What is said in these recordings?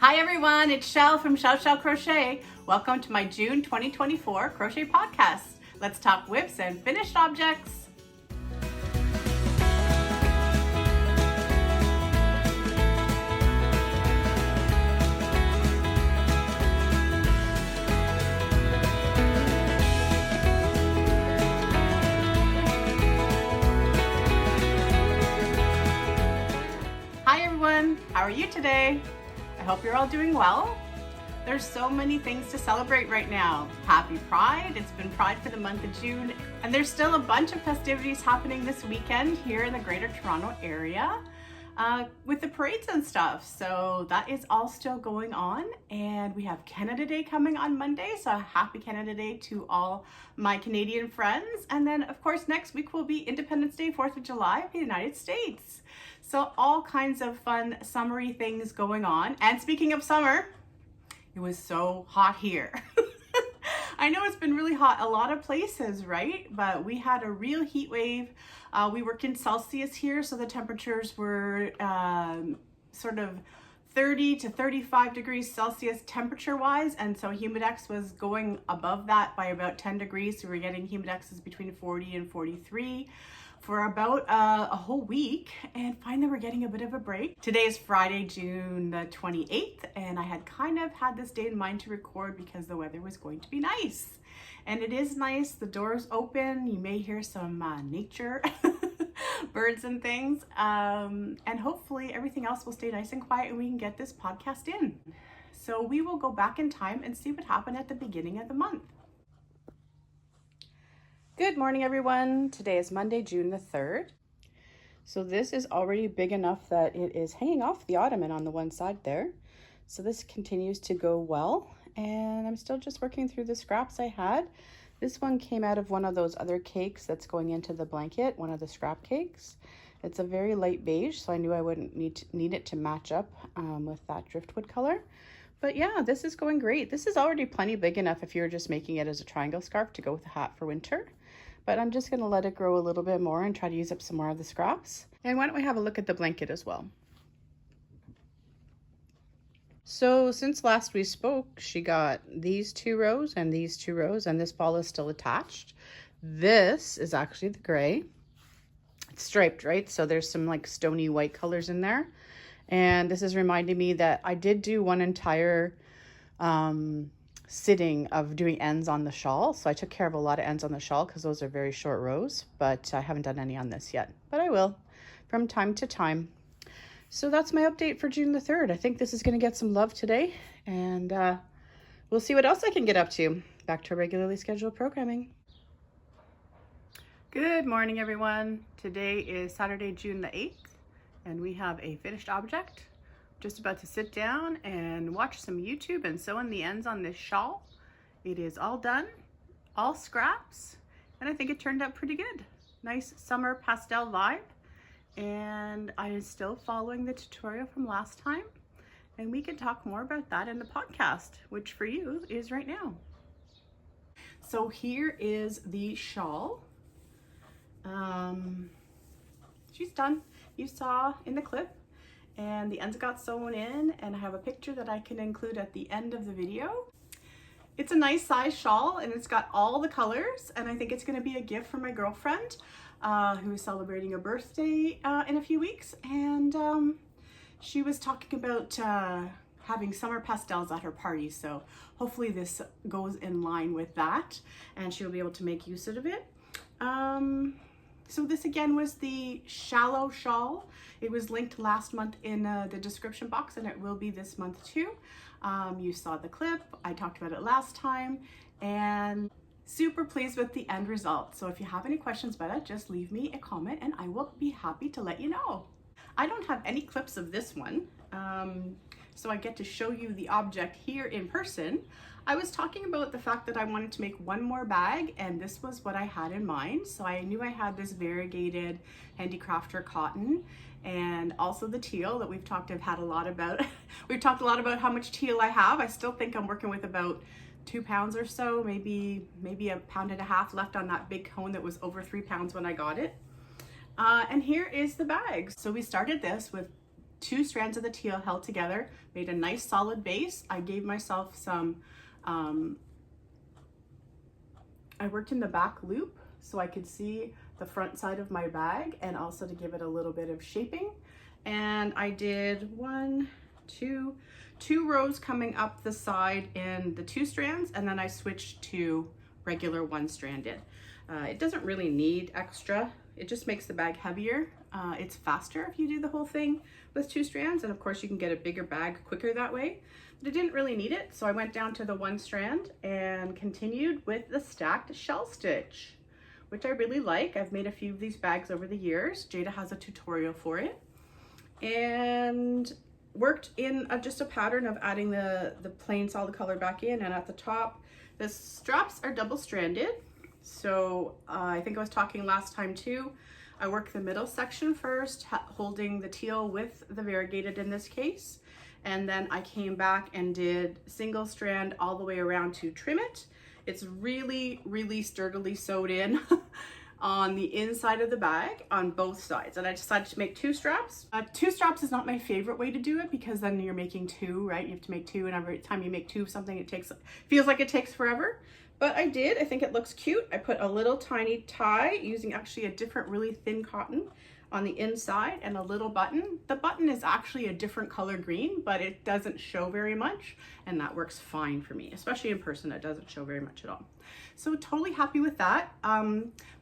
Hi everyone, it's Chelle from Shell Crochet. Welcome to my June 2024 Crochet Podcast. Let's talk whips and finished objects. Hi everyone, how are you today? I hope you're all doing well. There's so many things to celebrate right now. Happy Pride, it's been Pride for the month of June, and there's still a bunch of festivities happening this weekend here in the Greater Toronto area with the parades and stuff. So that is all still going on, and we have Canada Day coming on Monday, so happy Canada Day to all my Canadian friends. And then of course next week will be Independence Day, 4th of July of the United States. So all kinds of fun summery things going on. And speaking of summer, it was so hot here. I know it's been really hot a lot of places, right? But we had a real heat wave. We work in Celsius here, so the temperatures were sort of 30 to 35 degrees Celsius temperature wise, and so Humidex was going above that by about 10 degrees. So we were getting Humidexes between 40 and 43 for about a whole week, and finally we're getting a bit of a break. Today is Friday, June the 28th, and I had kind of had this day in mind to record because the weather was going to be nice. And it is nice, the door's open, you may hear some nature, birds and things, and hopefully everything else will stay nice and quiet and we can get this podcast in. So we will go back in time and see what happened at the beginning of the month. Good morning, everyone. Today is Monday, June the 3rd. So this is already big enough that it is hanging off the ottoman on the one side there. So this continues to go well, and I'm still just working through the scraps I had. This one came out of one of those other cakes that's going into the blanket, one of the scrap cakes. It's a very light beige, so I knew I wouldn't need it to match up with that driftwood color. But yeah, this is going great. This is already plenty big enough if you're just making it as a triangle scarf to go with a hat for winter. But I'm just gonna let it grow a little bit more and try to use up some more of the scraps. And why don't we have a look at the blanket as well? So since last we spoke, she got these two rows and these two rows, and this ball is still attached. This is actually the gray. It's striped, right? So there's some like stony white colors in there. And this is reminding me that I did do one entire sitting of doing ends on the shawl. So I took care of a lot of ends on the shawl because those are very short rows, but I haven't done any on this yet, but I will from time to time. So that's my update for June the 3rd. I think this is going to get some love today, and we'll see what else I can get up to. Back to regularly scheduled programming. Good morning, everyone. Today is Saturday, June the 8th, and we have a finished object. Just about to sit down and watch some YouTube and sew in the ends on this shawl. It is all done, all scraps, and I think it turned out pretty good. Nice summer pastel vibe. And I am still following the tutorial from last time, and we can talk more about that in the podcast, which for you is right now. So here is the shawl. She's done. You saw in the clip, and the ends got sewn in, and I have a picture that I can include at the end of the video. It's a nice size shawl, and it's got all the colors, and I think it's going to be a gift for my girlfriend who is celebrating a birthday in a few weeks, and she was talking about having summer pastels at her party, so hopefully this goes in line with that and she'll be able to make use of it. So this again was the shallow shawl. It was linked last month in the description box, and it will be this month too. You saw the clip, I talked about it last time, and super pleased with the end result. So if you have any questions about it, just leave me a comment and I will be happy to let you know. I don't have any clips of this one, so I get to show you the object here in person. I was talking about the fact that I wanted to make one more bag, and this was what I had in mind. So I knew I had this variegated handicrafter cotton, and also the teal that we've talked a lot about. We've talked a lot about how much teal I have. I still think I'm working with about 2 pounds or so, maybe 1.5 pounds left on that big cone that was over 3 pounds when I got it. And here is the bag. So we started this with 2 strands of the teal held together, made a nice solid base. I gave myself some, I worked in the back loop so I could see the front side of my bag and also to give it a little bit of shaping. And I did 2 rows coming up the side in the 2 strands, and then I switched to regular 1-stranded. It doesn't really need extra. It just makes the bag heavier. It's faster if you do the whole thing with 2 strands, and of course you can get a bigger bag quicker that way. But I didn't really need it, so I went down to the 1 strand and continued with the stacked shell stitch, which I really like. I've made a few of these bags over the years. Jayda has a tutorial for it. And worked in just a pattern of adding the plain solid color back in, and at the top, the straps are double-stranded. So I think I was talking last time too. I worked the middle section first, holding the teal with the variegated in this case. And then I came back and did single strand all the way around to trim it. It's really, really sturdily sewed in on the inside of the bag on both sides. And I decided to make 2 straps. 2 straps is not my favorite way to do it because then you're making 2, right? You have to make 2, and every time you make 2 of something, it feels like it takes forever. But I did. I think it looks cute. I put a little tiny tie using actually a different really thin cotton on the inside and a little button. The button is actually a different color green, but it doesn't show very much, and that works fine for me, especially in person. It doesn't show very much at all. So totally happy with that.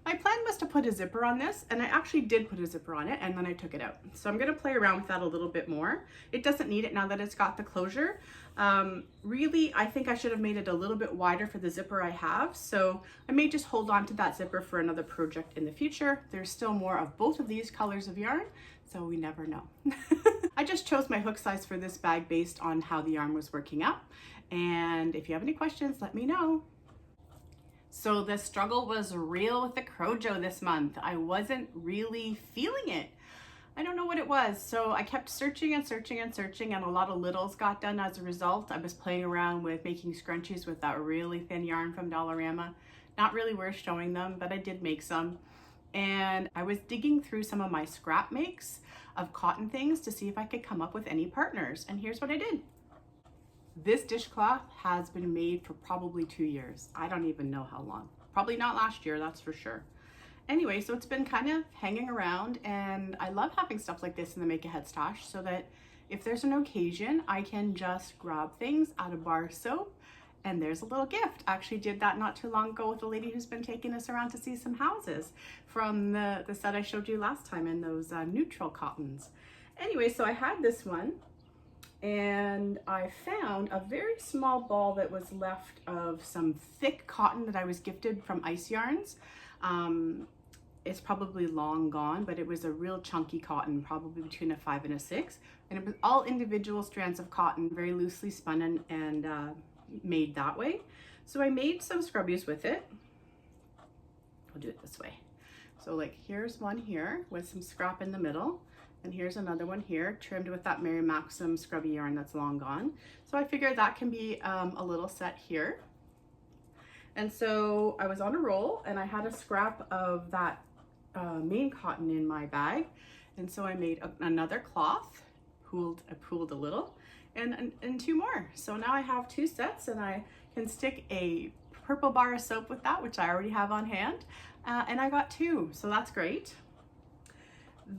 My plan was to put a zipper on this, and I actually did put a zipper on it, and then I took it out. So I'm gonna play around with that a little bit more. It doesn't need it now that it's got the closure. Really, I think I should have made it a little bit wider for the zipper I have. So I may just hold on to that zipper for another project in the future. There's still more of both of these colors of yarn, so we never know. I just chose my hook size for this bag based on how the yarn was working out. And if you have any questions, let me know. So the struggle was real with the Crojo this month. I wasn't really feeling it. I don't know what it was. So I kept searching and searching and searching, and a lot of littles got done as a result. I was playing around with making scrunchies with that really thin yarn from Dollarama. Not really worth showing them, but I did make some. And I was digging through some of my scrap makes of cotton things to see if I could come up with any partners. And here's what I did. This dishcloth has been made for probably 2 years. I don't even know how long. Probably not last year, that's for sure. Anyway, so it's been kind of hanging around, and I love having stuff like this in the Make Ahead stash so that if there's an occasion, I can just grab things out of bar soap, and there's a little gift. I actually did that not too long ago with a lady who's been taking us around to see some houses from the set I showed you last time in those neutral cottons. Anyway, so I had this one, and I found a very small ball that was left of some thick cotton that I was gifted from Ice Yarns. It's probably long gone, but it was a real chunky cotton, probably between a 5 and a 6. And it was all individual strands of cotton, very loosely spun and made that way. So I made some scrubbies with it. I'll do it this way. So like here's one here with some scrap in the middle. And here's another one here, trimmed with that Mary Maxim scrubby yarn that's long gone. So I figured that can be a little set here. And so I was on a roll, and I had a scrap of that main cotton in my bag. And so I made another cloth, I pooled a little, and 2 more. So now I have 2 sets, and I can stick a purple bar of soap with that, which I already have on hand. And I got 2, so that's great.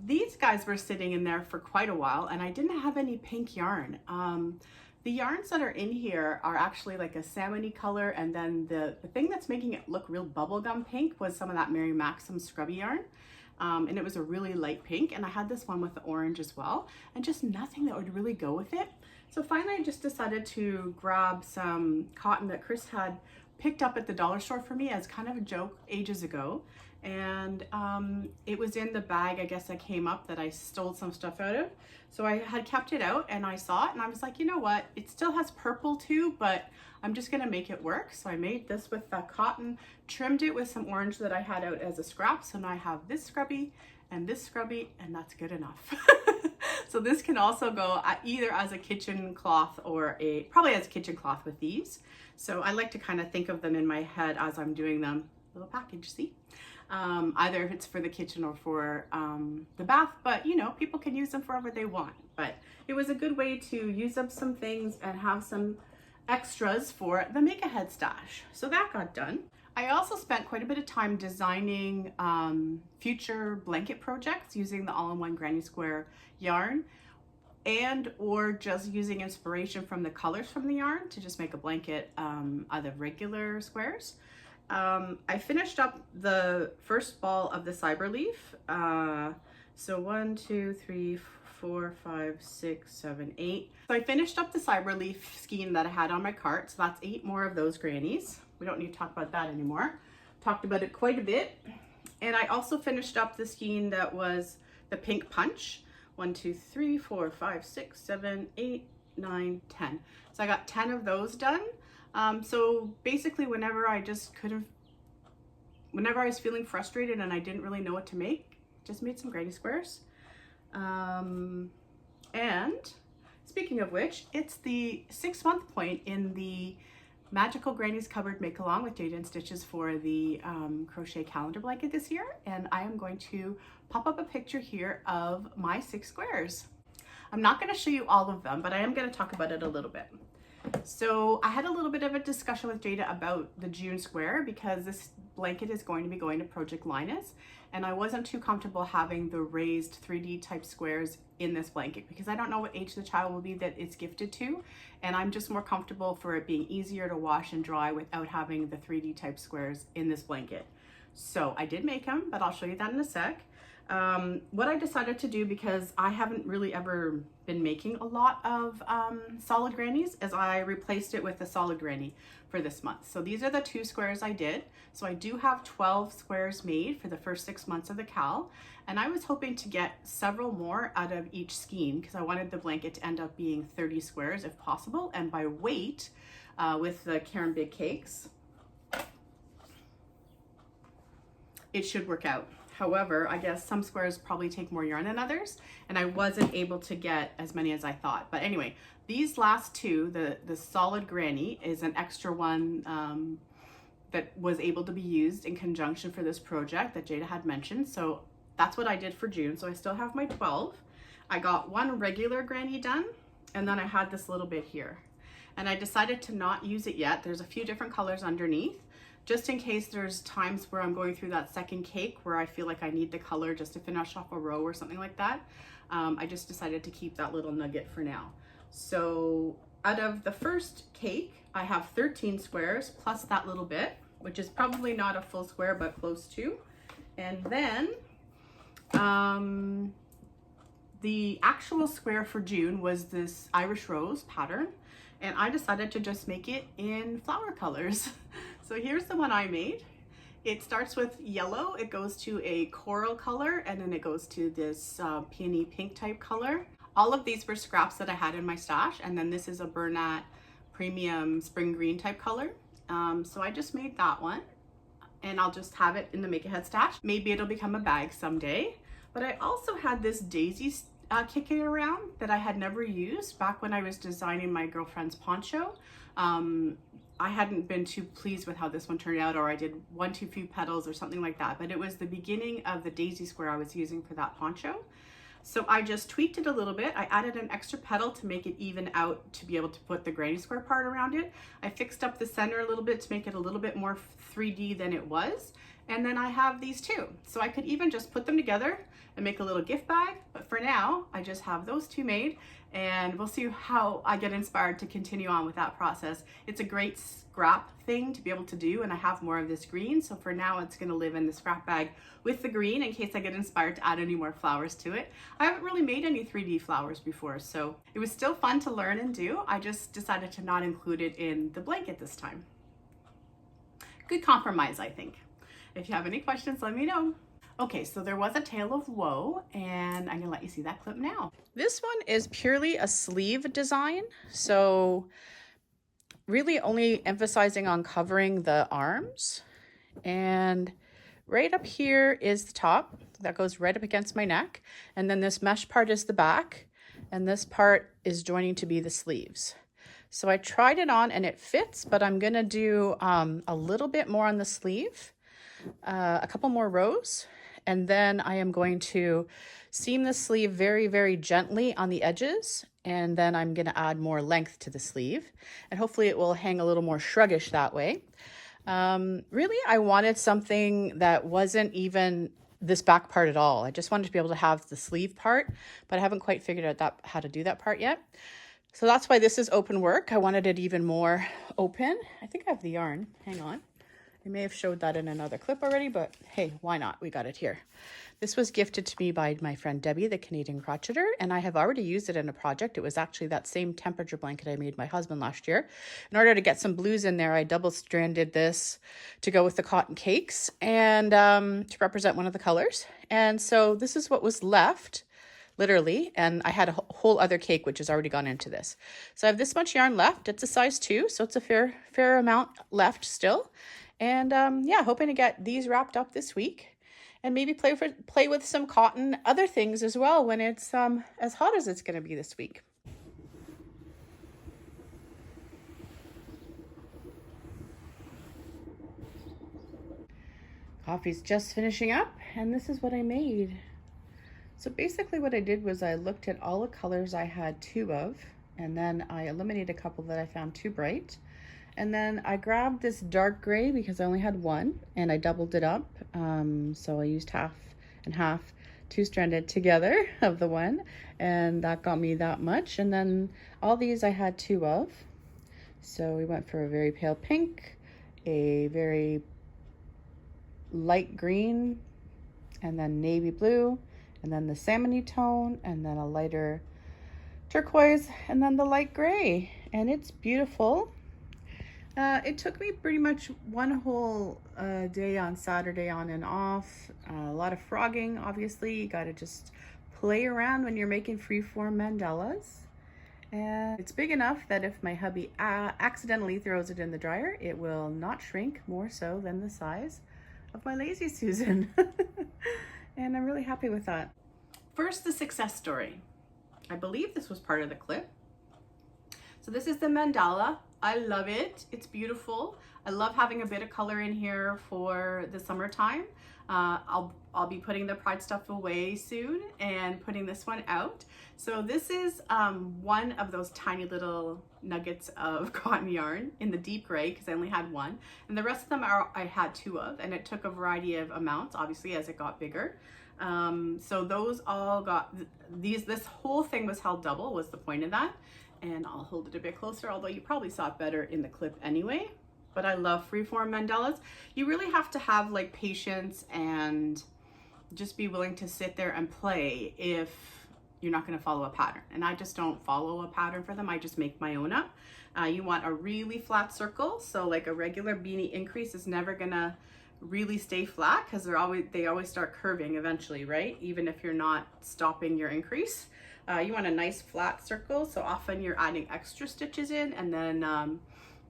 These guys were sitting in there for quite a while, and I didn't have any pink yarn. The yarns that are in here are actually like a salmony color, and then the thing that's making it look real bubblegum pink was some of that Mary Maxim scrubby yarn. And it was a really light pink, and I had this one with the orange as well, and just nothing that would really go with it. So finally I just decided to grab some cotton that Chris had picked up at the dollar store for me as kind of a joke ages ago. And it was in the bag, I guess, that came up that I stole some stuff out of. So I had kept it out, and I saw it, and I was like, you know what, it still has purple too, but I'm just gonna make it work. So I made this with that cotton, trimmed it with some orange that I had out as a scrap. So now I have this scrubby, and that's good enough. So this can also go either as a kitchen cloth or probably as a kitchen cloth with these. So I like to kind of think of them in my head as I'm doing them. Little package, see? either if it's for the kitchen or for the bath, but you know, people can use them for whatever they want. But it was a good way to use up some things and have some extras for the make-ahead stash. So that got done. I also spent quite a bit of time designing future blanket projects using the all-in-one Granny Square yarn, and or just using inspiration from the colors from the yarn to just make a blanket out of regular squares. I finished up the first ball of the cyber leaf. So 1, 2, 3, 4, 5, 6, 7, 8. So I finished up the cyber leaf skein that I had on my cart. So that's 8 more of those grannies. We don't need to talk about that anymore. Talked about it quite a bit. And I also finished up the skein that was the pink punch. 1, 2, 3, 4, 5, 6, 7, 8, 9, 10. So I got 10 of those done. So basically whenever I was feeling frustrated and I didn't really know what to make, just made some granny squares. And speaking of which, it's the 6-month point in the Magical Grannies Cupboard Make Along with Jayda InStitches for the crochet calendar blanket this year. And I am going to pop up a picture here of my 6 squares. I'm not going to show you all of them, but I am going to talk about it a little bit. So I had a little bit of a discussion with Jayda about the June square because this blanket is going to be going to Project Linus, and I wasn't too comfortable having the raised 3D type squares in this blanket because I don't know what age the child will be that it's gifted to, and I'm just more comfortable for it being easier to wash and dry without having the 3D type squares in this blanket. So I did make them, but I'll show you that in a sec. What I decided to do, because I haven't really ever been making a lot of solid grannies, is I replaced it with a solid granny for this month. So these are the 2 squares I did. So I do have 12 squares made for the first 6 months of the cal, and I was hoping to get several more out of each skein because I wanted the blanket to end up being 30 squares if possible, and by weight with the Karen Big Cakes it should work out. However, I guess some squares probably take more yarn than others, and I wasn't able to get as many as I thought. But anyway, these last 2, the solid granny is an extra one that was able to be used in conjunction for this project that Jayda had mentioned. So that's what I did for June. So I still have my 12. I got 1 regular granny done, and then I had this little bit here. And I decided to not use it yet. There's a few different colors underneath, just in case there's times where I'm going through that second cake where I feel like I need the color just to finish off a row or something like that. I just decided to keep that little nugget for now. So out of the first cake, I have 13 squares plus that little bit, which is probably not a full square, but close to. And then the actual square for June was this Irish Rose pattern, and I decided to just make it in flower colors. So here's the one I made. It starts with yellow, it goes to a coral color, and then it goes to this peony pink type color. All of these were scraps that I had in my stash, and then this is a Bernat premium spring green type color. So I just made that one, and I'll just have it in the make-ahead stash. Maybe it'll become a bag someday. But I also had this daisy kicking around that I had never used back when I was designing my girlfriend's poncho. I hadn't been too pleased with how this one turned out, or I did one too few petals or something like that, but it was the beginning of the daisy square I was using for that poncho. So I just tweaked it a little bit. I added an extra petal to make it even out to be able to put the granny square part around it. I fixed up the center a little bit to make it a little bit more 3D than it was. And then I have these 2. So I could even just put them together and make a little gift bag. But for now, I just have those 2 made, and we'll see how I get inspired to continue on with that process. It's a great scrap thing to be able to do, and I have more of this green. So for now, it's gonna live in the scrap bag with the green in case I get inspired to add any more flowers to it. I haven't really made any 3D flowers before, so it was still fun to learn and do. I just decided to not include it in the blanket this time. Good compromise, I think. If you have any questions, let me know. Okay, so there was a tale of woe, and I'm gonna let you see that clip now. This one is purely a sleeve design, so really only emphasizing on covering the arms. And right up here is the top that goes right up against my neck, and then this mesh part is the back, and this part is joining to be the sleeves. So I tried it on and it fits, but I'm gonna do a little bit more on the sleeve. a couple more rows, and then I am going to seam the sleeve very, very gently on the edges, and then I'm going to add more length to the sleeve, and hopefully it will hang a little more shruggish that way. Really, I wanted something that wasn't even this back part at all. I just wanted to be able to have the sleeve part, but I haven't quite figured out how to do that part yet. So that's why this is open work. I wanted it even more open. I think I have the yarn. Hang on. I may have showed that in another clip already, but hey, why not? We got it here. This was gifted to me by my friend Debbie, the Canadian crocheter, and I have already used it in a project. It was actually that same temperature blanket I made my husband last year. In order to get some blues in there, I double-stranded this to go with the cotton cakes and to represent one of the colors. And so this is what was left, literally, and I had a whole other cake which has already gone into this. So I have this much yarn left. It's a size 2, so it's a fair amount left still. And yeah, hoping to get these wrapped up this week and maybe play with some cotton, other things as well when it's as hot as it's going to be this week. Coffee's just finishing up, and this is what I made. So basically what I did was I looked at all the colors I had 2 of, and then I eliminated a couple that I found too bright. And then I grabbed this dark gray because I only had 1, and I doubled it up. So I used half and half, 2-stranded together of the one, and that got me that much. And then all these I had 2 of. So we went for a very pale pink, a very light green, and then navy blue, and then the salmony tone, and then a lighter turquoise, and then the light gray. And it's beautiful. It took me pretty much one whole day on Saturday on and off. A lot of frogging, obviously. You got to just play around when you're making freeform mandalas. And it's big enough that if my hubby accidentally throws it in the dryer, it will not shrink more so than the size of my Lazy Susan. And I'm really happy with that. First, the success story. I believe this was part of the clip. So this is the mandala. I love it. It's beautiful. I love having a bit of color in here for the summertime. I'll be putting the Pride stuff away soon and putting this one out. So this is one of those tiny little nuggets of cotton yarn in the deep gray because I only had 1, and the rest of them I had 2 of, and it took a variety of amounts obviously as it got bigger. So those all got this whole thing was held double was the point of that. And I'll hold it a bit closer, although you probably saw it better in the clip anyway. But I love freeform mandalas. You really have to have like patience and just be willing to sit there and play if you're not going to follow a pattern. And I just don't follow a pattern for them. I just make my own up. You want a really flat circle. So like a regular beanie increase is never going to really stay flat because they always start curving eventually, right? Even if you're not stopping your increase. You want a nice flat circle, so often you're adding extra stitches in and then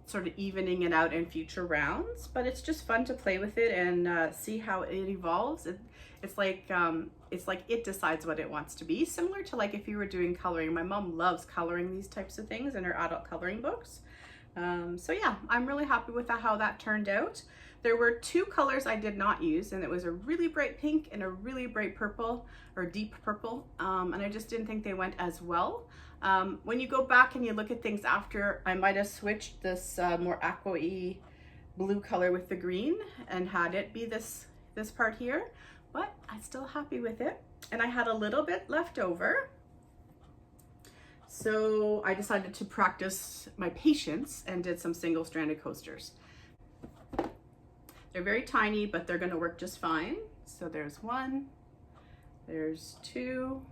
sort of evening it out in future rounds. But it's just fun to play with it and see how it evolves. It's like it decides what it wants to be, similar to like if you were doing coloring. My mom loves coloring these types of things in her adult coloring books. So yeah, I'm really happy with how that turned out. There were 2 colors I did not use, and it was a really bright pink and a really bright purple or deep purple, and I just didn't think they went as well. When you go back and you look at things after, I might have switched this more aqua-y blue color with the green and had it be this part here, but I'm still happy with it. And I had a little bit left over, so I decided to practice my patience and did some single-stranded coasters. They're very tiny, but they're gonna work just fine. So there's 1, there's 2,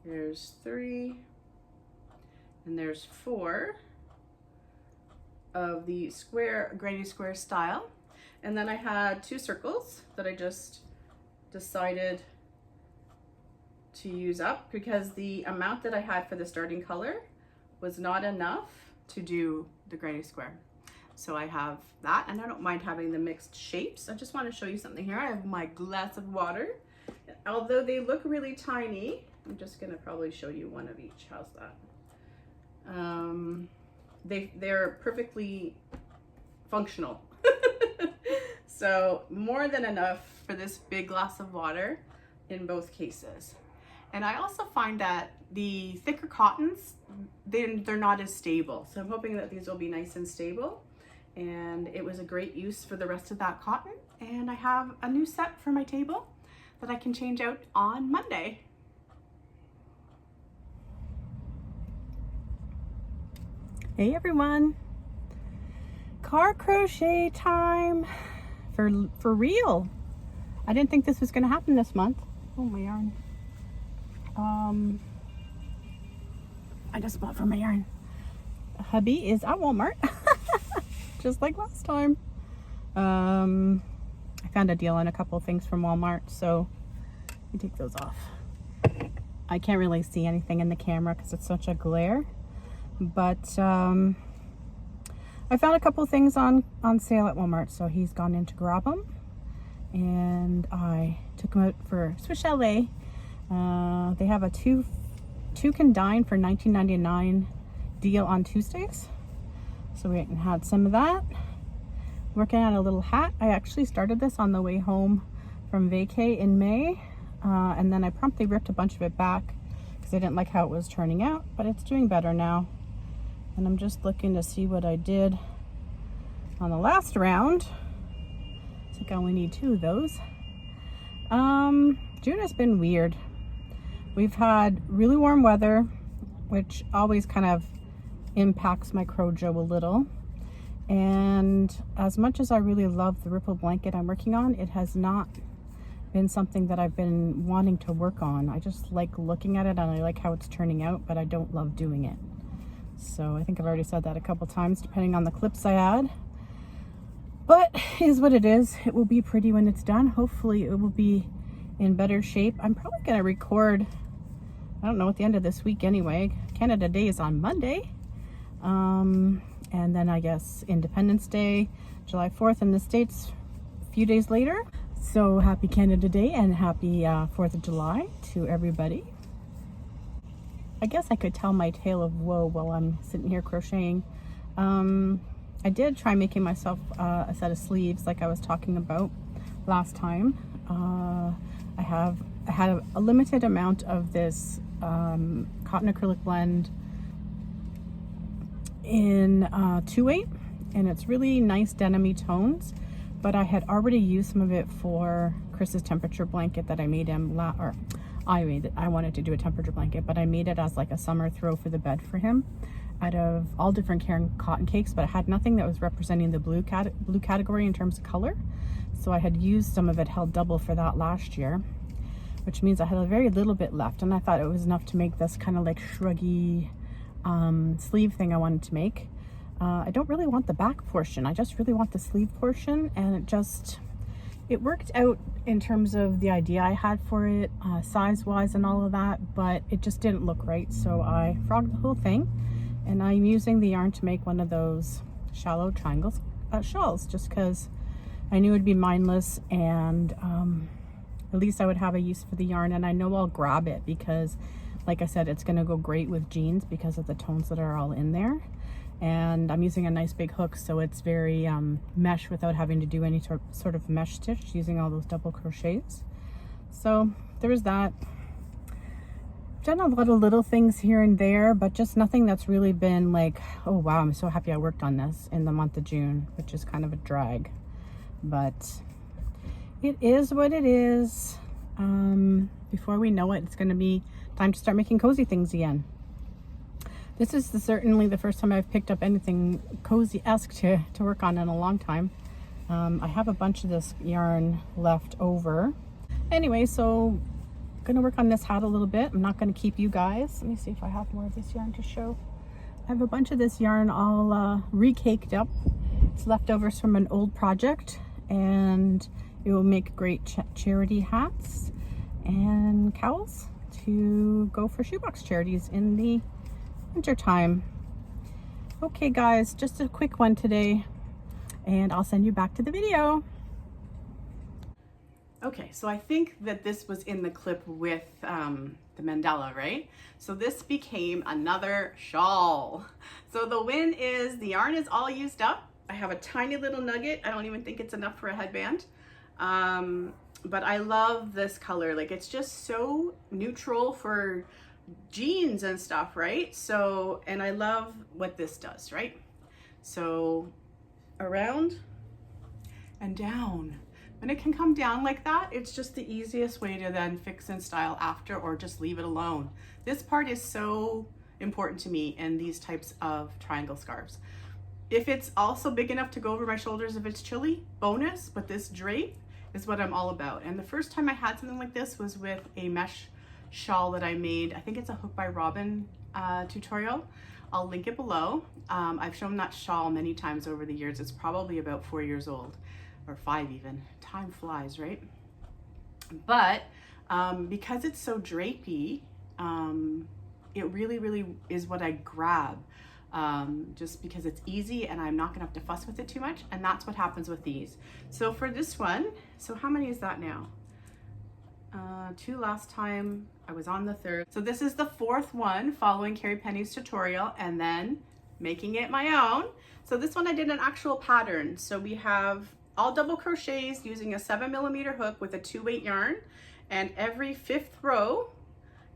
there's 3, and there's 4 of the square, granny square style. And then I had 2 circles that I just decided to use up because the amount that I had for the starting color was not enough to do the granny square. So I have that, and I don't mind having the mixed shapes. I just want to show you something here. I have my glass of water. Although they look really tiny, I'm just gonna probably show you one of each. How's that? They're perfectly functional. So more than enough for this big glass of water in both cases. And I also find that the thicker cottons, they're not as stable. So I'm hoping that these will be nice and stable. And it was a great use for the rest of that cotton. And I have a new set for my table that I can change out on Monday. Hey everyone, car crochet time for real. I didn't think this was going to happen this month. Oh, my yarn. I just bought from my yarn. Hubby is at Walmart, just like last time. I found a deal on a couple things from Walmart, so let me take those off. I can't really see anything in the camera because it's such a glare. But I found a couple things on sale at Walmart, so he's gone in to grab them, and I took him out for Swiss Chalet. They have a two can dine for $19.99 deal on Tuesdays, so we had some of that. Working on a little hat. I actually started this on the way home from vacay in May, and then I promptly ripped a bunch of it back because I didn't like how it was turning out, but it's doing better now. And I'm just looking to see what I did on the last round. I think I only need 2 of those. June has been weird. We've had really warm weather, which always kind of impacts my Crojo a little. And as much as I really love the ripple blanket I'm working on, it has not been something that I've been wanting to work on. I just like looking at it and I like how it's turning out, but I don't love doing it. So I think I've already said that a couple times, depending on the clips I add. But it is what it is. It will be pretty when it's done. Hopefully it will be in better shape. I'm probably going to record, I don't know, at the end of this week anyway. Canada Day is on Monday. And then I guess Independence Day, July 4th in the States a few days later. So happy Canada Day and happy 4th of July to everybody. I guess I could tell my tale of woe while I'm sitting here crocheting. I did try making myself a set of sleeves like I was talking about last time. I had a limited amount of this cotton acrylic blend in 2/8, and it's really nice denim-y tones, but I had already used some of it for Chris's temperature blanket that I made him I wanted to do a temperature blanket, but I made it as like a summer throw for the bed for him out of all different cotton cakes, but I had nothing that was representing the blue category in terms of color. So I had used some of it held double for that last year, which means I had a very little bit left, and I thought it was enough to make this kind of like shruggy sleeve thing I wanted to make. I don't really want the back portion. I just really want the sleeve portion, and it worked out in terms of the idea I had for it, size-wise and all of that, but it just didn't look right, so I frogged the whole thing, and I'm using the yarn to make one of those shallow triangles shawls, just because I knew it'd be mindless, and at least I would have a use for the yarn, and I know I'll grab it because, like I said, it's going to go great with jeans because of the tones that are all in there. And I'm using a nice big hook, so it's very mesh without having to do any sort of mesh stitch, using all those double crochets. So there's that. Done a lot of little things here and there, but just nothing that's really been like, oh wow, I'm so happy I worked on this in the month of June, which is kind of a drag, but it is what it is. Before we know it, it's going to be time to start making cozy things again. This is certainly the first time I've picked up anything cozy-esque to work on in a long time. I have a bunch of this yarn left over. Anyway, so I'm gonna work on this hat a little bit. I'm not gonna keep you guys. Let me see if I have more of this yarn to show. I have a bunch of this yarn all re-caked up. It's leftovers from an old project, and it will make great charity hats and cowls to go for shoebox charities in the winter time. Okay guys, just a quick one today, and I'll send you back to the video. Okay, so I think that this was in the clip with the mandala, right? So this became another shawl. So the win is the yarn is all used up, I have a tiny little nugget. I don't even think it's enough for a headband. But I love this color. Like, it's just so neutral for jeans and stuff, right? So, and I love what this does, right? So around and down. When it can come down like that, it's just the easiest way to then fix and style after, or just leave it alone. This part is so important to me in these types of triangle scarves. If it's also big enough to go over my shoulders if it's chilly, bonus, but this drape is what I'm all about. And the first time I had something like this was with a mesh shawl that I made. I think it's a Hook by Robin tutorial. I'll link it below. I've shown that shawl many times over the years. It's probably about 4 years old, or 5 even. Time flies, right? But because it's so drapey, it really is what I grab, just because it's easy and I'm not gonna have to fuss with it too much. And that's what happens with these. So for this one, so how many is that now? 2 last time. I was on the 3rd. So this is the 4th one following Carrie Penny's tutorial and then making it my own. So this one I did an actual pattern. So we have all double crochets using a 7mm hook with a 2-weight yarn, and every 5th row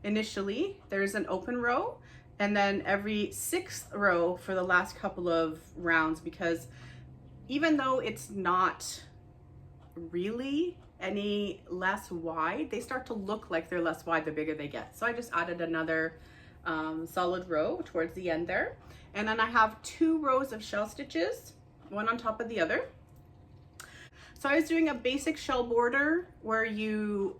initially there's an open row, and then every 6th row for the last couple of rounds, because even though it's not really any less wide, they start to look like they're less wide the bigger they get. So I just added another solid row towards the end there, and then I have 2 rows of shell stitches, one on top of the other. So I was doing a basic shell border where you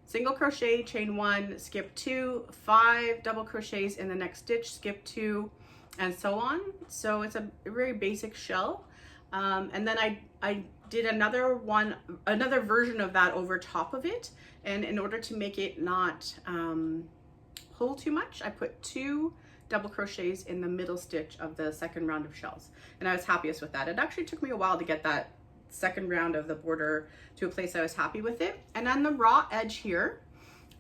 single crochet, chain 1, skip 2, 5 double crochets in the next stitch, skip 2, and so on. So it's a very basic shell. And then I did another version of that over top of it. And in order to make it not pull too much, I put 2 double crochets in the middle stitch of the 2nd round of shells. And I was happiest with that. It actually took me a while to get that 2nd round of the border to a place I was happy with it. And on the raw edge here,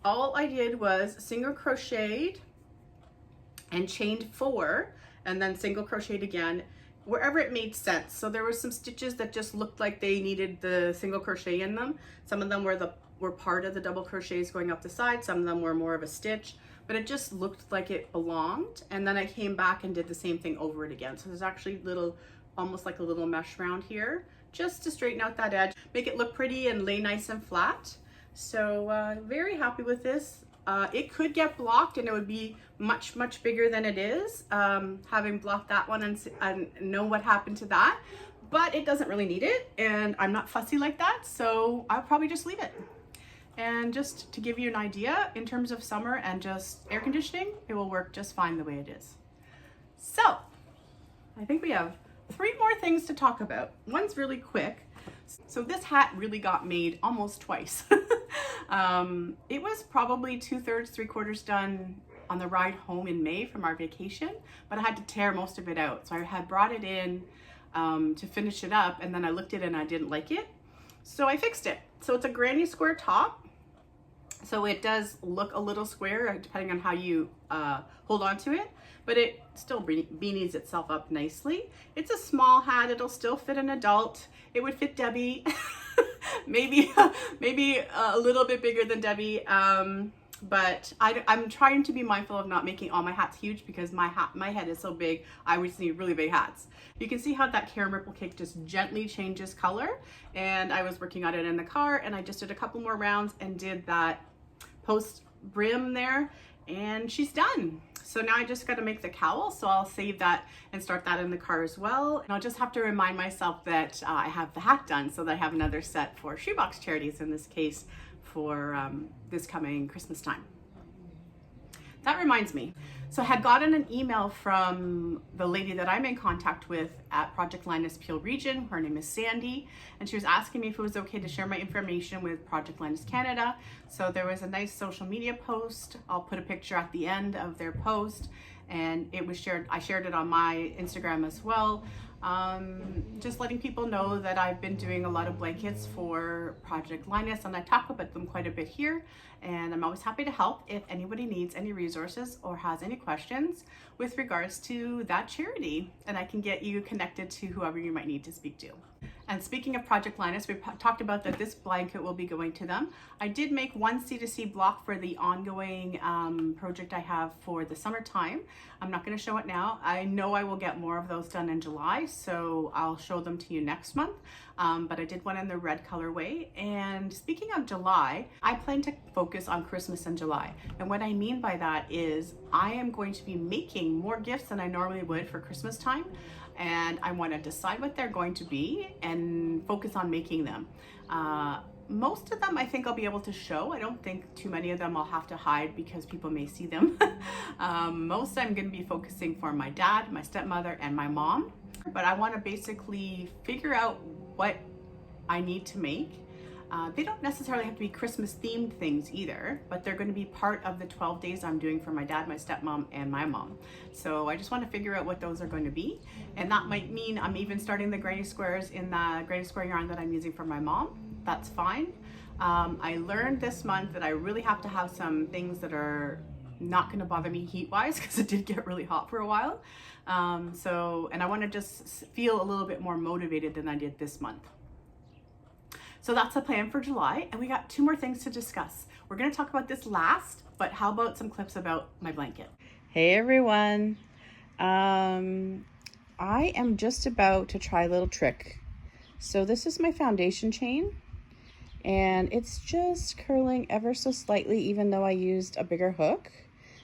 all I did was single crocheted and chained 4, and then single crocheted again wherever it made sense. So there were some stitches that just looked like they needed the single crochet in them. Some of them were part of the double crochets going up the side. Some of them were more of a stitch, but it just looked like it belonged. And then I came back and did the same thing over it again. So there's actually almost like a little mesh round here, just to straighten out that edge, make it look pretty and lay nice and flat. So very happy with this. It could get blocked and it would be much bigger than it is, having blocked that one and know what happened to that, but it doesn't really need it, and I'm not fussy like that, so I'll probably just leave it. And just to give you an idea, in terms of summer and just air conditioning, it will work just fine the way it is. So I think we have 3 more things to talk about. One's really quick. So this hat really got made almost twice. It was probably 2/3, 3/4 done on the ride home in May from our vacation, but I had to tear most of it out. So I had brought it in to finish it up, and then I looked at it and I didn't like it. So I fixed it. So it's a granny square top. So it does look a little square depending on how you hold on to it, but it still beanies itself up nicely. It's a small hat. It'll still fit an adult. It would fit Debbie. maybe a little bit bigger than Debbie. But I'm trying to be mindful of not making all my hats huge, because my head is so big, I would need really big hats. You can see how that Carom Ripple cake just gently changes color, and I was working on it in the car, and I just did a couple more rounds and did that post brim there, and she's done. So now I just got to make the cowl, so I'll save that and start that in the car as well. And I'll just have to remind myself that I have the hat done, so that I have another set for Shoebox Charities, in this case for this coming Christmas time. That reminds me. So I had gotten an email from the lady that I'm in contact with at Project Linus Peel Region. Her name is Sandy, and she was asking me if it was okay to share my information with Project Linus Canada. So there was a nice social media post. I'll put a picture at the end of their post, and it was shared. I shared it on my Instagram as well. Just letting people know that I've been doing a lot of blankets for Project Linus, and I talk about them quite a bit here, and I'm always happy to help if anybody needs any resources or has any questions with regards to that charity, and I can get you connected to whoever you might need to speak to. And speaking of Project Linus, we've talked about that this blanket will be going to them. I did make one C2C block for the ongoing project I have for the summertime. I'm not going to show it now. I know I will get more of those done in July, so I'll show them to you next month. But I did one in the red colorway. And speaking of July, I plan to focus on Christmas in July. And what I mean by that is I am going to be making more gifts than I normally would for Christmas time. And I want to decide what they're going to be and focus on making them. Most of them I think I'll be able to show. I don't think too many of them I'll have to hide because people may see them. Most I'm going to be focusing for my dad, my stepmother, and my mom. But I want to basically figure out what I need to make. They don't necessarily have to be Christmas themed things either, but they're going to be part of the 12 days I'm doing for my dad, my stepmom, and my mom. So I just want to figure out what those are going to be. And that might mean I'm even starting the granny squares in the granny square yarn that I'm using for my mom. That's fine. I learned this month that I really have to have some things that are not going to bother me heat wise, because it did get really hot for a while. And I want to just feel a little bit more motivated than I did this month. So that's the plan for July, and we got 2 more things to discuss. We're gonna talk about this last, but how about some clips about my blanket? Hey everyone. I am just about to try a little trick. So this is my foundation chain, and it's just curling ever so slightly even though I used a bigger hook.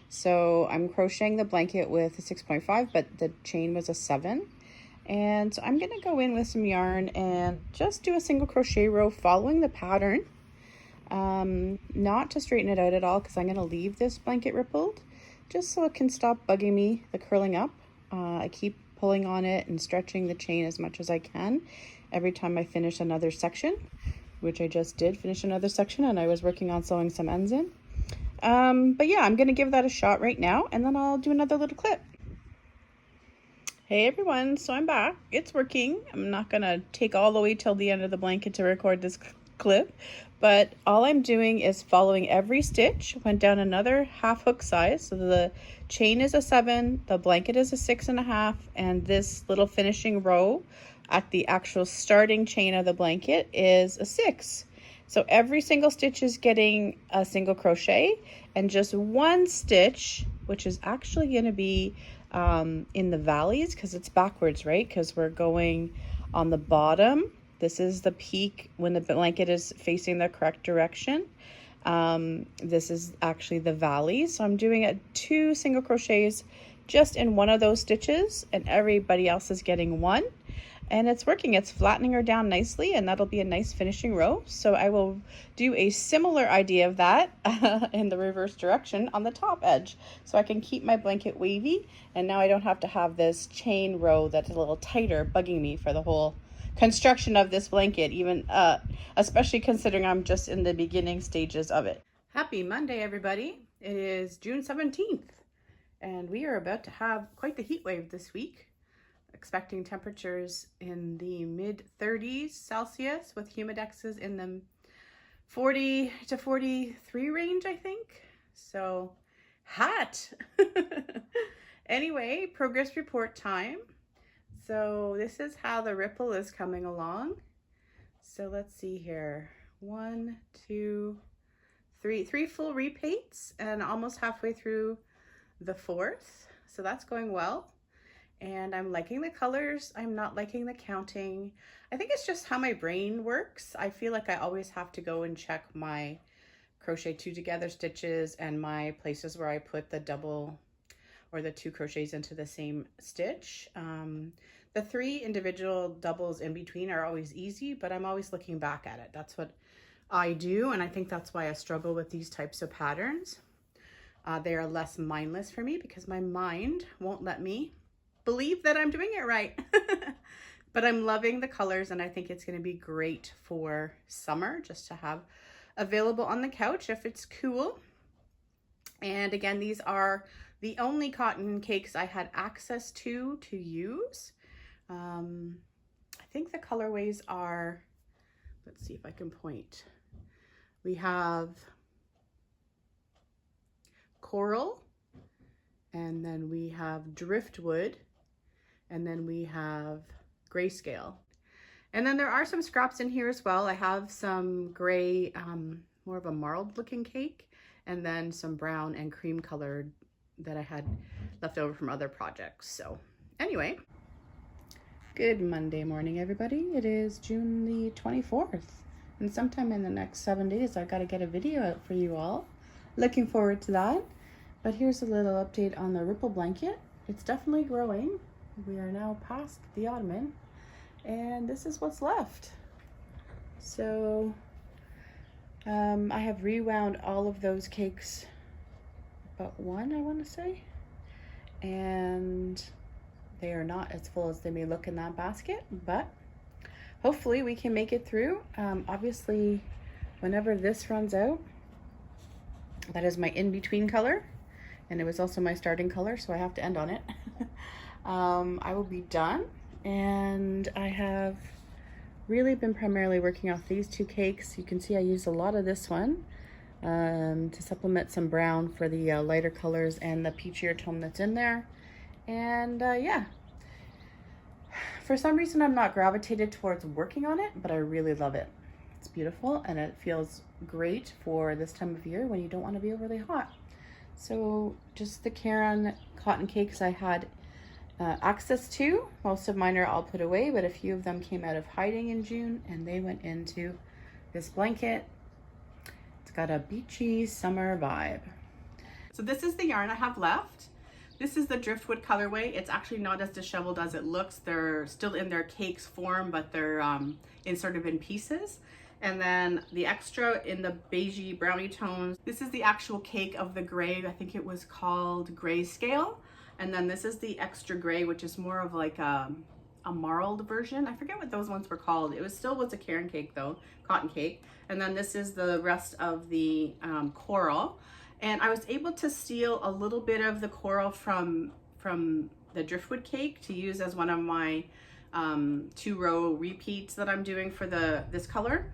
So I'm crocheting the blanket with a 6.5, but the chain was a 7. And so I'm going to go in with some yarn and just do a single crochet row following the pattern. Not to straighten it out at all, because I'm going to leave this blanket rippled just so it can stop bugging me, the curling up. I keep pulling on it and stretching the chain as much as I can every time I finish another section, which I just did finish another section, and I was working on sewing some ends in. But yeah, I'm going to give that a shot right now, and then I'll do another little clip. Hey everyone, so I'm back. It's working. I'm not gonna take all the way till the end of the blanket to record this clip, but all I'm doing is following every stitch. Went down another half hook size, so the chain is a 7, the blanket is a 6.5, and this little finishing row at the actual starting chain of the blanket is a 6. So every single stitch is getting a single crochet, and just one stitch, which is actually going to be in the valleys, because it's backwards, right? Because we're going on the bottom. This is the peak when the blanket is facing the correct direction. This is actually the valley. So I'm doing 2 single crochets just in one of those stitches, and everybody else is getting 1. And it's working. It's flattening her down nicely, and that'll be a nice finishing row. So I will do a similar idea of that in the reverse direction on the top edge, so I can keep my blanket wavy, and now I don't have to have this chain row that's a little tighter bugging me for the whole construction of this blanket, even especially considering I'm just in the beginning stages of it. Happy Monday, everybody. It is June 17th, and we are about to have quite the heat wave this week. Expecting temperatures in the mid 30s Celsius with humidexes in the 40 to 43 range, I think. So hot. Anyway, progress report time. So this is how the ripple is coming along. So let's see here. 1, 2, 3 full repeats, and almost halfway through the 4th. So that's going well. And I'm liking the colors. I'm not liking the counting. I think it's just how my brain works. I feel like I always have to go and check my crochet 2 together stitches and my places where I put the double or the 2 crochets into the same stitch. The 3 individual doubles in between are always easy, but I'm always looking back at it. That's what I do, and I think that's why I struggle with these types of patterns. They are less mindless for me because my mind won't let me believe that I'm doing it right. But I'm loving the colors, and I think it's going to be great for summer just to have available on the couch if it's cool. And again, these are the only cotton cakes I had access to use. I think the colorways are, let's see if I can point. We have coral, and then we have driftwood, and then we have grayscale. And then there are some scraps in here as well. I have some gray, more of a marled looking cake, and then some brown and cream colored that I had left over from other projects. So anyway, good Monday morning, everybody. It is June the 24th, and sometime in the next 7 days, I got to get a video out for you all. Looking forward to that. But here's a little update on the ripple blanket. It's definitely growing. We are now past the ottoman, and this is what's left. So I have rewound all of those cakes, but one I want to say, and they are not as full as they may look in that basket, but hopefully we can make it through. Obviously, whenever this runs out, that is my in-between color, and it was also my starting color, so I have to end on it. I will be done, and I have really been primarily working off these two cakes. You can see I used a lot of this one to supplement some brown for the lighter colors and the peachier tone that's in there. And yeah, for some reason I'm not gravitated towards working on it, but I really love it. It's beautiful, and it feels great for this time of year when you don't want to be overly hot. So just the Caron cotton cakes I had access to. Most of mine are all put away, but a few of them came out of hiding in June, and they went into this blanket. It's got a beachy summer vibe. So this is the yarn I have left. This is the Driftwood colorway. It's actually not as disheveled as it looks. They're still in their cakes form, but they're inserted in pieces. And then the extra in the beigey brownie tones. This is the actual cake of the gray. I think it was called Greyscale. And then this is the extra gray, which is more of like a marled version. I forget what those ones were called. It was still a Caron cake though, cotton cake. And then this is the rest of the coral. And I was able to steal a little bit of the coral from the Driftwood cake to use as one of my 2-row repeats that I'm doing for this color.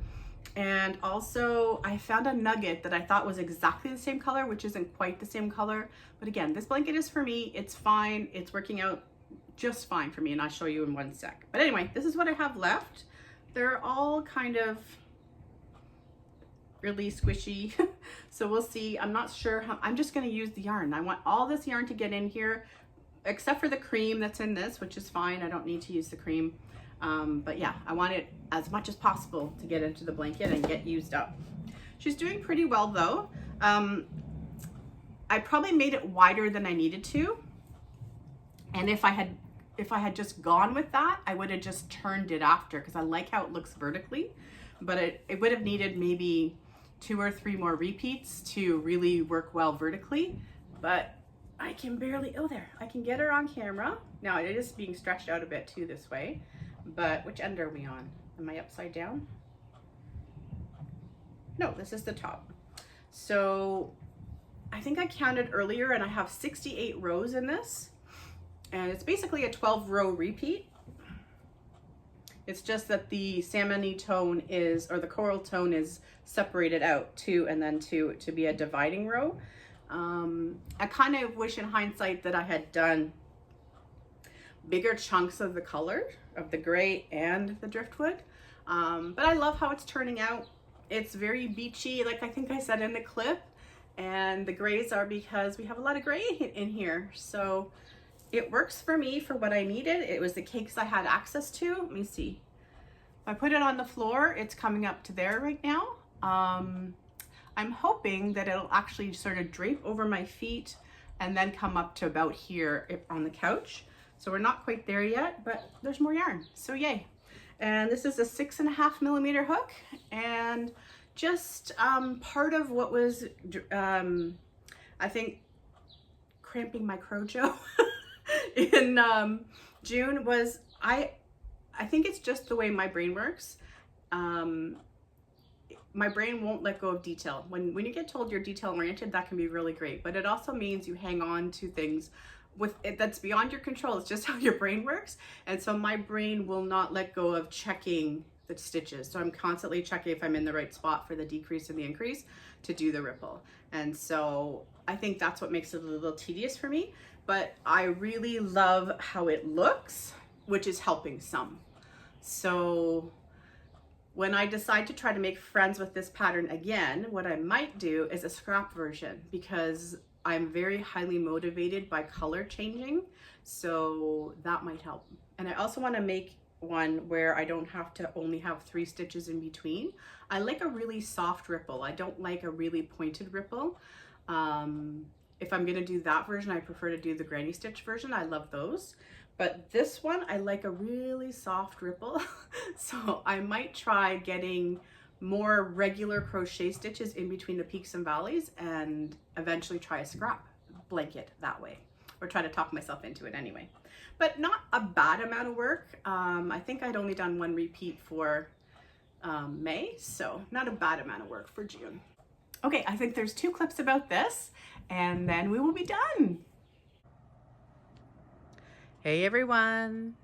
And also I found a nugget that I thought was exactly the same color, which isn't quite the same color. But again, this blanket is for me. It's fine. It's working out just fine for me, and I'll show you in one sec. But anyway, this is what I have left. They're all kind of really squishy. So we'll see. I'm not sure how. I'm just going to use the yarn. I want all this yarn to get in here, except for the cream that's in this, which is fine. I don't need to use the cream. But yeah, I want it as much as possible to get into the blanket and get used up. She's doing pretty well though. I probably made it wider than I needed to. And if I had just gone with that, I would have just turned it after, because I like how it looks vertically, but it would have needed maybe 2 or 3 more repeats to really work well vertically. But I can barely, oh there, I can get her on camera. Now it is being stretched out a bit too this way. But which end are we on? Am I upside down? No, this is the top. So I think I counted earlier, and I have 68 rows in this. And it's basically a 12-row repeat. It's just that the salmon-y tone is, or the coral tone is separated out too, and then to be a dividing row. I kind of wish in hindsight that I had done bigger chunks of the color of the gray and the driftwood, but I love how it's turning out. It's very beachy, like I think I said in the clip, and the grays are because we have a lot of gray in here, so it works for me for what I needed. It was the cakes I had access to. Let me see. If I put it on the floor, it's coming up to there right now. I'm hoping that it'll actually sort of drape over my feet and then come up to about here on the couch. So we're not quite there yet, but there's more yarn, so yay. And this is a 6.5mm hook, and just part of what was, I think, cramping my Crojo in June was, I think it's just the way my brain works. My brain won't let go of detail. When you get told you're detail oriented, that can be really great, but it also means you hang on to things with it, that's beyond your control. It's just how your brain works. And so my brain will not let go of checking the stitches. So I'm constantly checking if I'm in the right spot for the decrease and the increase to do the ripple. And so I think that's what makes it a little tedious for me, but I really love how it looks, which is helping some. So when I decide to try to make friends with this pattern again, what I might do is a scrap version, because I'm very highly motivated by color changing. So that might help. And I also want to make one where I don't have to only have 3 stitches in between. I like a really soft ripple. I don't like a really pointed ripple. If I'm gonna do that version, I prefer to do the granny stitch version. I love those. But this one, I like a really soft ripple. So I might try getting more regular crochet stitches in between the peaks and valleys and eventually try a scrap blanket that way, or try to talk myself into it anyway. But not a bad amount of work. I think I'd only done 1 repeat for May, so not a bad amount of work for June. Okay, I think there's 2 clips about this, and then we will be done. Hey everyone,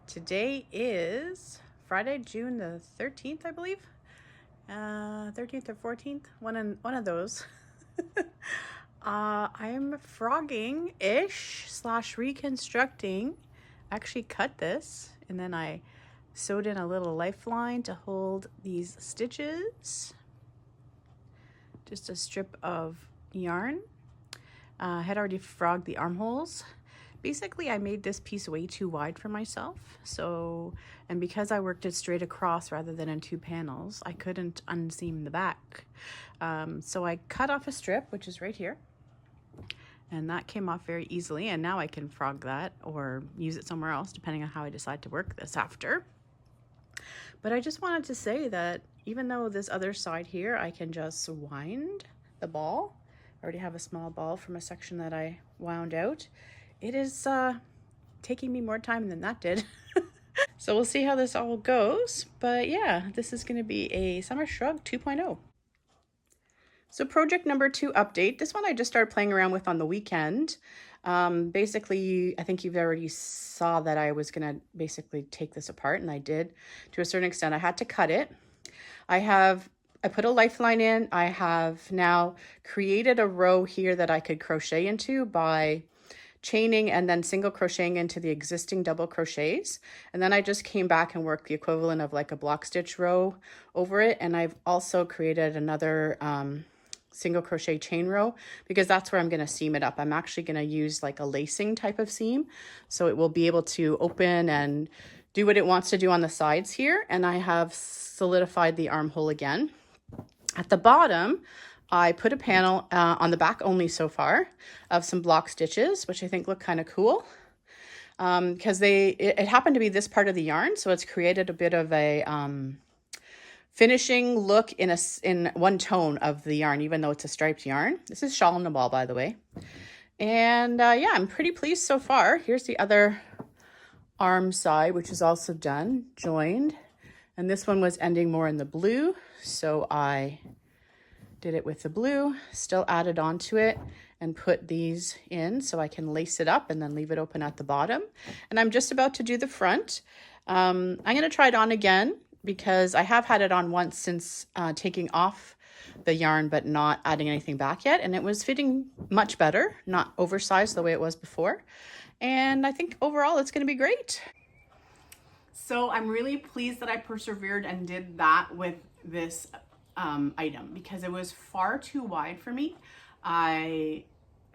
today is Friday, June the 13th, I believe. 13th or 14th, one of those. I'm frogging-ish / reconstructing. I actually cut this and then I sewed in a little lifeline to hold these stitches. Just a strip of yarn. I had already frogged the armholes. Basically, I made this piece way too wide for myself. So, and because I worked it straight across rather than in 2 panels, I couldn't unseam the back. So I cut off a strip, which is right here. And that came off very easily. And now I can frog that or use it somewhere else, depending on how I decide to work this after. But I just wanted to say that even though this other side here, I can just wind the ball. I already have a small ball from a section that I wound out. It is taking me more time than that did. So we'll see how this all goes. But yeah, this is going to be a Summer Shrug 2.0. So project number 2 update. This one I just started playing around with on the weekend. Basically, I think you've already saw that I was going to basically take this apart, and I did to a certain extent. I had to cut it. I put a lifeline in. I have now created a row here that I could crochet into by chaining and then single crocheting into the existing double crochets. And then I just came back and worked the equivalent of like a block stitch row over it. And I've also created another single crochet chain row, because that's where I'm going to seam it up. I'm actually going to use like a lacing type of seam, so it will be able to open and do what it wants to do on the sides here. And I have solidified the armhole again. At the bottom, I put a panel on the back only so far of some block stitches, which I think look kind of cool, because it happened to be this part of the yarn, so it's created a bit of a finishing look in one tone of the yarn, even though it's a striped yarn. This is Shawl in the Ball, by the way. And yeah, I'm pretty pleased so far. Here's the other arm side, which is also done, joined. And this one was ending more in the blue, so I did it with the blue, still added onto it and put these in so I can lace it up and then leave it open at the bottom. And I'm just about to do the front. I'm going to try it on again, because I have had it on once since taking off the yarn, but not adding anything back yet. And it was fitting much better, not oversized the way it was before. And I think overall it's going to be great. So I'm really pleased that I persevered and did that with this item, because it was far too wide for me. I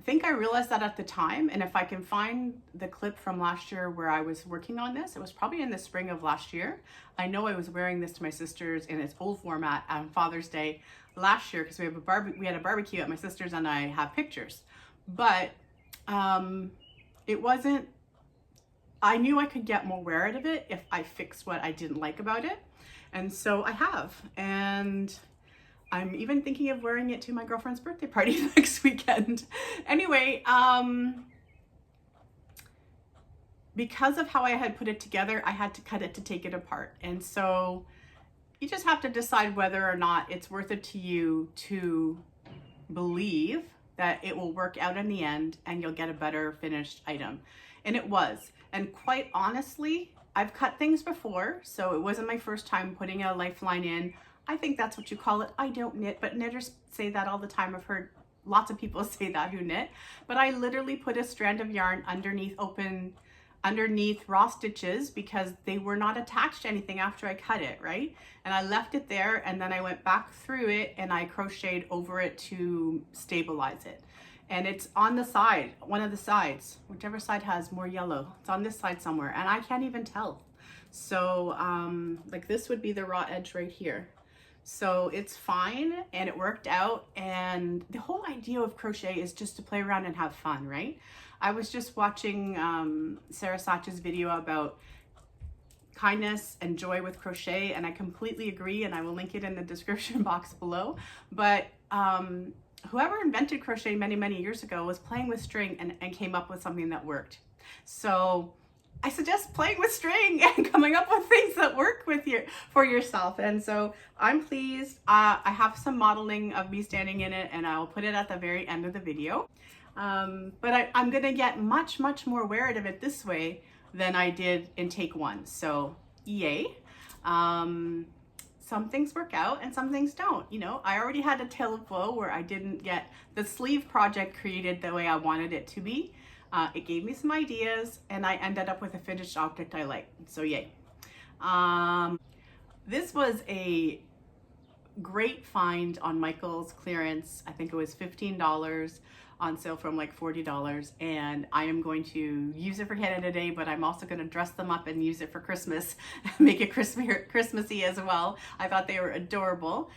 think I realized that at the time, and if I can find the clip from last year where I was working on this, it was probably in the spring of last year. I know I was wearing this to my sister's in its old format on Father's Day last year, because we had a barbecue at my sister's and I have pictures. But it wasn't, I knew I could get more wear out of it if I fixed what I didn't like about it. And so I have, and I'm even thinking of wearing it to my girlfriend's birthday party next weekend. Anyway, because of how I had put it together, I had to cut it to take it apart. And so you just have to decide whether or not it's worth it to you to believe that it will work out in the end and you'll get a better finished item. And it was. And quite honestly, I've cut things before, so it wasn't my first time putting a lifeline in. I think that's what you call it. I don't knit, but knitters say that all the time. I've heard lots of people say that who knit. But I literally put a strand of yarn underneath raw stitches because they were not attached to anything after I cut it, right? And I left it there, and then I went back through it and I crocheted over it to stabilize it. And it's on the side, one of the sides, whichever side has more yellow. It's on this side somewhere, and I can't even tell. So like this would be the raw edge right here. So it's fine, and it worked out. And the whole idea of crochet is just to play around and have fun, right? I was just watching Sarah Satch's video about kindness and joy with crochet, and I completely agree, and I will link it in the description box below. But whoever invented crochet many, many years ago was playing with string and came up with something that worked. So I suggest playing with string and coming up with things that work for yourself. And so I'm pleased. I have some modeling of me standing in it, and I'll put it at the very end of the video. But I'm gonna get much, much more wear out of it this way than I did in take one. So yay. Some things work out and some things don't. You know, I already had a tail of woe where I didn't get the sleeve project created the way I wanted it to be. It gave me some ideas, and I ended up with a finished object I like. So yay. This was a great find on Michael's clearance. I think it was $15 on sale from like $40, and I am going to use it for Canada Day, but I'm also going to dress them up and use it for Christmas, make it Christmassy as well. I thought they were adorable,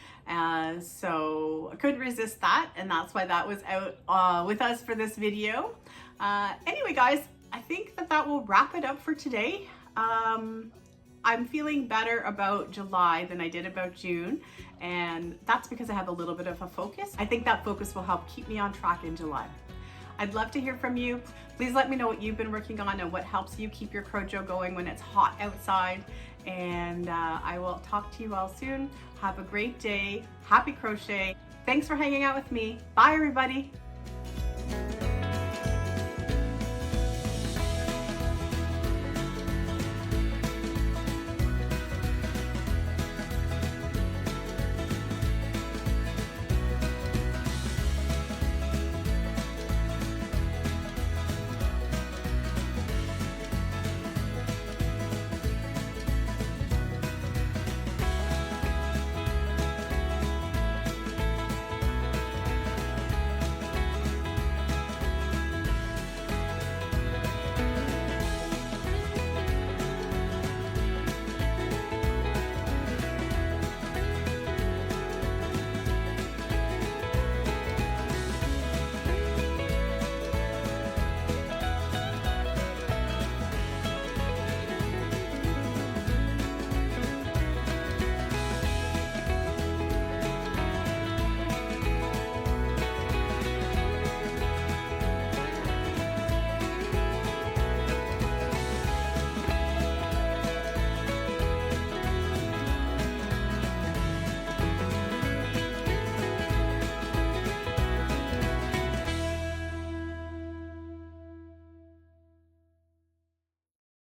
so I couldn't resist that, and that's why that was out with us for this video. Anyway guys, I think that will wrap it up for today. I'm feeling better about July than I did about June, and that's because I have a little bit of a focus. I think that focus will help keep me on track in July. I'd love to hear from you. Please let me know what you've been working on and what helps you keep your Crojo going when it's hot outside. And I will talk to you all soon. Have a great day. Happy crochet. Thanks for hanging out with me. Bye everybody.